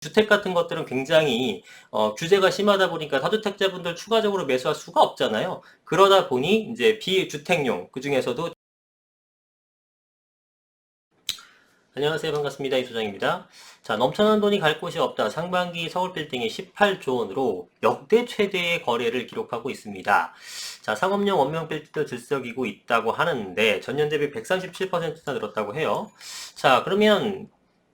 주택 같은 것들은 굉장히 규제가 심하다 보니까 다주택자분들 추가적으로 매수할 수가 없잖아요. 그러다 보니 이제 비주택용 그중에서도 안녕하세요. 반갑습니다. 이소장입니다. 자, 넘쳐난 돈이 갈 곳이 없다. 상반기 서울 빌딩이 18조 원으로 역대 최대의 거래를 기록하고 있습니다. 자, 상업용 원명 빌딩도 들썩이고 있다고 하는데 전년 대비 137%나 늘었다고 해요. 자, 그러면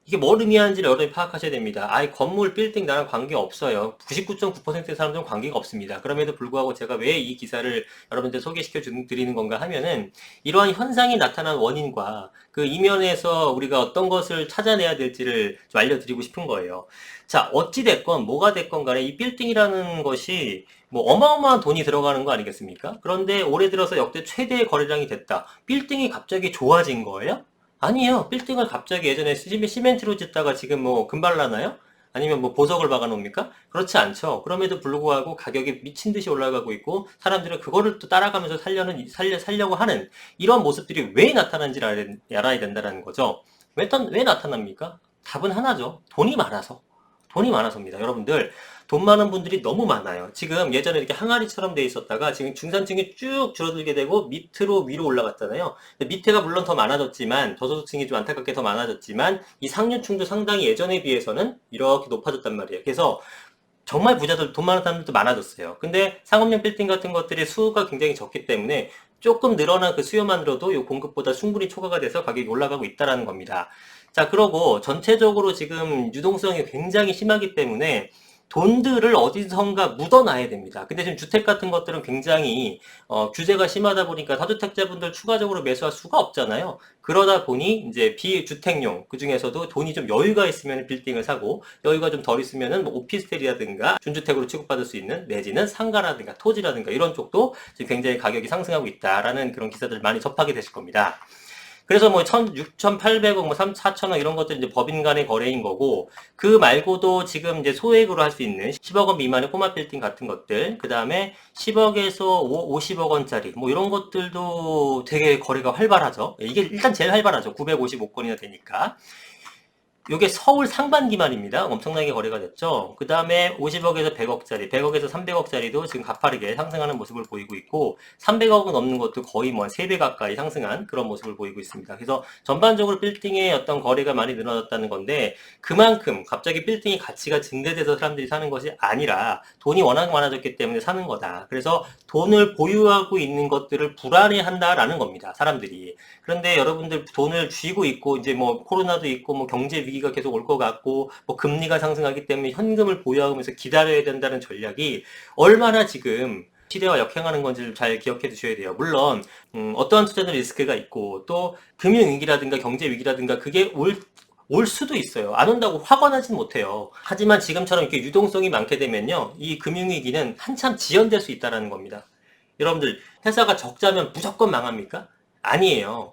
이게 뭘 의미하는지를 여러분이 파악하셔야 됩니다. 아예 건물, 빌딩 나랑 관계 없어요. 99.9%의 사람들은 관계가 없습니다. 그럼에도 불구하고 제가 왜 이 기사를 여러분들 소개시켜 드리는 건가 하면은 이러한 현상이 나타난 원인과 그 이면에서 우리가 어떤 것을 찾아내야 될지를 좀 알려드리고 싶은 거예요. 자, 어찌됐건 뭐가 됐건 간에 이 빌딩이라는 것이 뭐 어마어마한 돈이 들어가는 거 아니겠습니까? 그런데 올해 들어서 역대 최대의 거래량이 됐다. 빌딩이 갑자기 좋아진 거예요? 아니에요. 빌딩을 갑자기 예전에 시멘트로 짓다가 지금 뭐 금발라나요? 아니면 뭐 보석을 박아 놓습니까? 그렇지 않죠. 그럼에도 불구하고 가격이 미친 듯이 올라가고 있고 사람들은 그거를 또 따라가면서 살려고 하는 이런 모습들이 왜 나타난지를 알아야 된다는 거죠. 왜 나타납니까? 답은 하나죠. 돈이 많아서. 돈이 많아서입니다. 여러분들, 돈 많은 분들이 너무 많아요. 지금 예전에 이렇게 항아리처럼 돼 있었다가 지금 중산층이 쭉 줄어들게 되고 밑으로 위로 올라갔잖아요. 밑에가 물론 더 많아졌지만, 저소득층이 좀 안타깝게 더 많아졌지만, 이 상류층도 상당히 예전에 비해서는 이렇게 높아졌단 말이에요. 그래서 정말 부자들, 돈 많은 사람들도 많아졌어요. 근데 상업용 빌딩 같은 것들의 수가 굉장히 적기 때문에 조금 늘어난 그 수요만으로도 이 공급보다 충분히 초과가 돼서 가격이 올라가고 있다는 겁니다. 자, 그러고 전체적으로 지금 유동성이 굉장히 심하기 때문에 돈들을 어디선가 묻어놔야 됩니다. 근데 지금 주택 같은 것들은 굉장히 규제가 심하다 보니까 다주택자분들 추가적으로 매수할 수가 없잖아요. 그러다 보니 이제 비주택용 그중에서도 돈이 좀 여유가 있으면 빌딩을 사고 여유가 좀 덜 있으면은 뭐 오피스텔이라든가 준주택으로 취급받을 수 있는 내지는 상가라든가 토지라든가 이런 쪽도 지금 굉장히 가격이 상승하고 있다라는 그런 기사들 많이 접하게 되실 겁니다. 그래서 뭐 6,800억, 뭐 4천억 이런 것들 이제 법인 간의 거래인 거고, 그 말고도 지금 이제 소액으로 할 수 있는 10억 원 미만의 꼬마 빌딩 같은 것들, 그 다음에 10억에서 50억 원짜리, 뭐 이런 것들도 되게 거래가 활발하죠. 이게 일단 제일 활발하죠. 955건이나 되니까. 요게 서울 상반기만입니다. 엄청나게 거래가 됐죠. 그 다음에 50억에서 100억짜리, 100억에서 300억짜리도 지금 가파르게 상승하는 모습을 보이고 있고, 300억은 넘는 것도 거의 뭐 3배 가까이 상승한 그런 모습을 보이고 있습니다. 그래서 전반적으로 빌딩의 어떤 거래가 많이 늘어났다는 건데, 그만큼 갑자기 빌딩의 가치가 증대돼서 사람들이 사는 것이 아니라 돈이 워낙 많아졌기 때문에 사는 거다. 그래서 돈을 보유하고 있는 것들을 불안해한다라는 겁니다. 사람들이. 그런데 여러분들 돈을 쥐고 있고 이제 뭐 코로나도 있고 뭐 경제 위기가 계속 올 것 같고 뭐 금리가 상승하기 때문에 현금을 보유하면서 기다려야 된다는 전략이 얼마나 지금 시대와 역행하는 건지를 잘 기억해 두셔야 돼요. 물론 어떠한 투자는 리스크가 있고 또 금융위기라든가 경제위기라든가 그게 올 수도 있어요. 안 온다고 확언하진 못해요. 하지만 지금처럼 이렇게 유동성이 많게 되면요. 이 금융위기는 한참 지연될 수 있다는 겁니다. 여러분들 회사가 적자면 무조건 망합니까? 아니에요.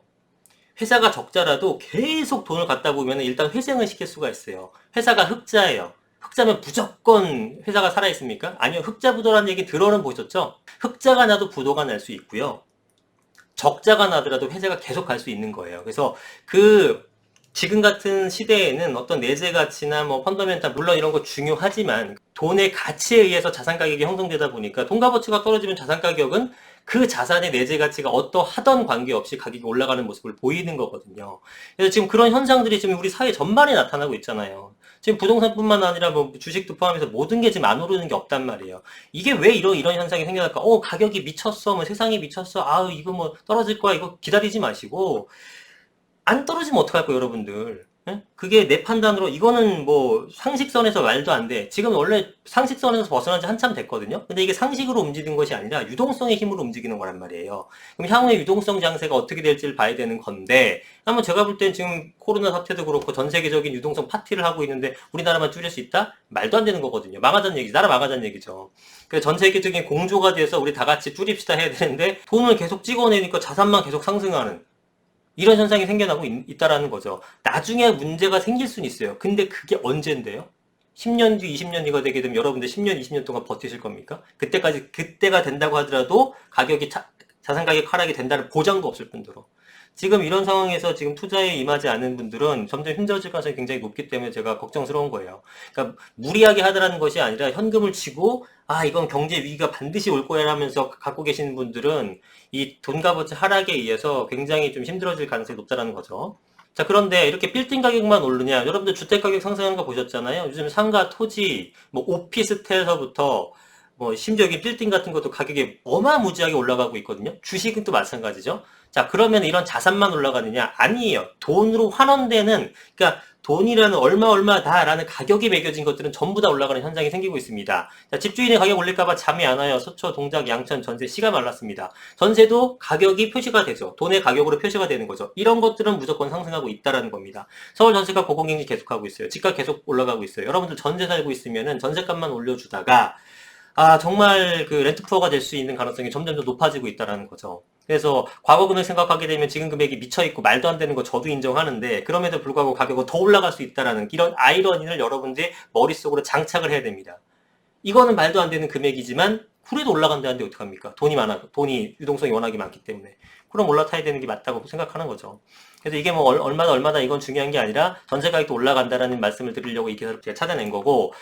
회사가 적자라도 계속 돈을 갖다 보면 일단 회생을 시킬 수가 있어요. 회사가 흑자예요. 흑자면 무조건 회사가 살아있습니까? 아니요. 흑자 부도라는 얘기 들어는 보셨죠? 흑자가 나도 부도가 날 수 있고요. 적자가 나더라도 회사가 계속 갈 수 있는 거예요. 그래서 그 지금 같은 시대에는 어떤 내재 가치나 뭐 펀더멘탈 물론 이런 거 중요하지만 돈의 가치에 의해서 자산 가격이 형성되다 보니까 돈 값어치가 떨어지면 자산 가격은 그 자산의 내재 가치가 어떠하던 관계없이 가격이 올라가는 모습을 보이는 거거든요. 그래서 지금 그런 현상들이 지금 우리 사회 전반에 나타나고 있잖아요. 지금 부동산뿐만 아니라 뭐 주식도 포함해서 모든 게 지금 안 오르는 게 없단 말이에요. 이게 왜 이런 현상이 생겨날까? 가격이 미쳤어. 뭐 세상이 미쳤어. 아우, 이거 뭐 떨어질 거야. 이거 기다리지 마시고 안 떨어지면 어떡할 거예요, 여러분들. 예? 그게 내 판단으로 이거는 뭐 상식선에서 말도 안 돼. 지금 원래 상식선에서 벗어난 지 한참 됐거든요. 근데 이게 상식으로 움직이는 것이 아니라 유동성의 힘으로 움직이는 거란 말이에요. 그럼 향후에 유동성 장세가 어떻게 될지를 봐야 되는 건데 한번 제가 볼 땐 지금 코로나 사태도 그렇고 전 세계적인 유동성 파티를 하고 있는데 우리나라만 줄일 수 있다? 말도 안 되는 거거든요. 망하자는 얘기죠. 나라 망하자는 얘기죠. 그래서 전 세계적인 공조가 돼서 우리 다 같이 줄입시다 해야 되는데 돈을 계속 찍어내니까 자산만 계속 상승하는 이런 현상이 생겨나고 있다라는 거죠. 나중에 문제가 생길 수는 있어요. 근데 그게 언젠데요? 10년 뒤, 20년 뒤가 되게 되면 여러분들 10년, 20년 동안 버티실 겁니까? 그때가 된다고 하더라도 가격이 자산 가격 하락이 된다는 보장도 없을 뿐더러. 지금 이런 상황에서 지금 투자에 임하지 않는 분들은 점점 힘들어질 가능성이 굉장히 높기 때문에 제가 걱정스러운 거예요. 그러니까 무리하게 하더라는 것이 아니라 현금을 치고 아, 이건 경제 위기가 반드시 올 거야 하면서 갖고 계시는 분들은 이 돈값어치 하락에 의해서 굉장히 좀 힘들어질 가능성이 높다는 거죠. 자, 그런데 이렇게 빌딩 가격만 오르냐? 여러분들 주택 가격 상승하는 거 보셨잖아요. 요즘 상가, 토지, 뭐 오피스텔서부터 뭐 심지어 여기 빌딩 같은 것도 가격이 어마무지하게 올라가고 있거든요. 주식은 또 마찬가지죠. 자, 그러면 이런 자산만 올라가느냐? 아니에요. 돈으로 환원되는, 그러니까 돈이라는 얼마다라는 가격이 매겨진 것들은 전부 다 올라가는 현상이 생기고 있습니다. 자, 집주인의 가격 올릴까봐 잠이 안 와요. 서초, 동작, 양천, 전세, 시가 말랐습니다. 전세도 가격이 표시가 되죠. 돈의 가격으로 표시가 되는 거죠. 이런 것들은 무조건 상승하고 있다라는 겁니다. 서울 전세가 고공행진 계속하고 있어요. 집값 계속 올라가고 있어요. 여러분들 전세 살고 있으면은 전세값만 올려주다가 아, 정말 그 렌트푸어가 될 수 있는 가능성이 점점 더 높아지고 있다는 거죠. 그래서 과거 금액 생각하게 되면 지금 금액이 미쳐있고 말도 안 되는 거 저도 인정하는데 그럼에도 불구하고 가격은 더 올라갈 수 있다는 이런 아이러니를 여러분들이 머릿속으로 장착을 해야 됩니다. 이거는 말도 안 되는 금액이지만 그래도 올라간다는데 어떡합니까? 돈이 유동성이 워낙에 많기 때문에. 그럼 올라타야 되는 게 맞다고 생각하는 거죠. 그래서 이게 뭐 얼마다 이건 중요한 게 아니라 전세 가격도 올라간다라는 말씀을 드리려고 이 기사를 제가 찾아낸 거고